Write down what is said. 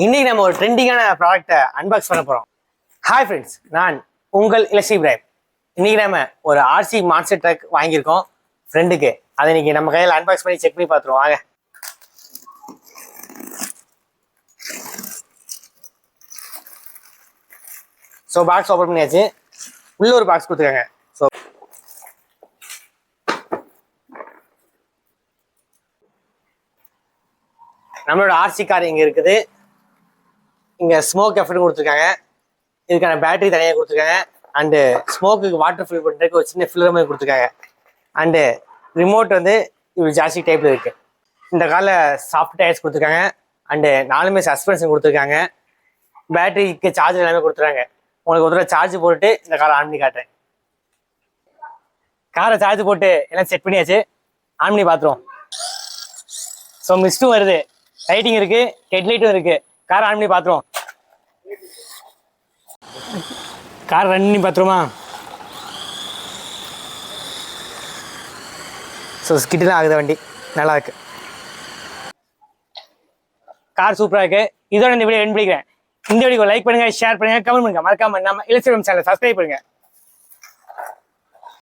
இன்னைக்கு நம்ம ஒரு ட்ரெண்டிங்கான ப்ராடக்ட்டை அன்பாக்ஸ் பண்ண போறோம். ஹாய் ஃப்ரெண்ட்ஸ், நான் உங்கள் இலசி இப்ராஹிம். இன்னைக்கு நம்ம ஒரு ஆர்சி மான்ஸ்டர் ட்ரக் வாங்கியிருக்கோம் ஃப்ரெண்டுக்கு. அதை இன்னைக்கு நம்ம கையில் அன்பாக்ஸ் பண்ணி செக் பண்ணி பார்த்துருவோம். வாங்க. ஸோ பாக்ஸ் ஓப்பன் பண்ணியாச்சு. உள்ள ஒரு பாக்ஸ் கொடுத்துருக்காங்க. ஸோ நம்மளோட ஆர்சி கார் இங்கே இருக்குது. இங்கே ஸ்மோக் எஃபெக்ட் கொடுத்துருக்காங்க. இதுக்கான பேட்டரி தனியாக கொடுத்துருக்காங்க. அண்டு ஸ்மோக்குக்கு வாட்டர் ஃபில் பண்ணுறதுக்கு ஒரு சின்ன ஃபில்லர் மாதிரி கொடுத்துருக்காங்க. அண்டு ரிமோட் வந்து இவ்வளோ ஜாஸ்தி டைப்பில் இருக்குது. இந்த காரில் சாஃப்ட் டயர்ஸ் கொடுத்துருக்காங்க. அண்டு 4மே சஸ்பென்ஷன் கொடுத்துருக்காங்க. பேட்டரிக்கு சார்ஜர் எல்லாமே கொடுத்துருக்காங்க. உங்களுக்கு ஒரு தடவை சார்ஜ் போட்டுட்டு இந்த காரை ஆன் பண்ணி காட்டுறேன். காரை சார்ஜ் போட்டு எல்லாம் செட் பண்ணியாச்சு. ஆன் பண்ணி பார்த்துருவோம். ஸோ மிஸ்ட்டும் வருது, லைட்டிங் இருக்குது, ஹெட்லைட்டும் இருக்குது. காரை ஆன் பண்ணி பார்த்துருவோம். கார் ரன் பண்ணி பார்த்துருமா? ஸோ ஸ்கிட்டு தான் ஆகுது வண்டி. நல்லா இருக்கு. கார் சூப்பராக இருக்கு. இதோட இந்த வீடியோ எண்ட் பண்ணிக்கிறேன். இந்த வீடியோ லைக் பண்ணுங்க, ஷேர் பண்ணுங்க, கமெண்ட் பண்ணுங்க. மறக்காம நம்ம இலசி இப்ராஹிம் சேனலை சப்ஸ்கிரைப் பண்ணுங்க.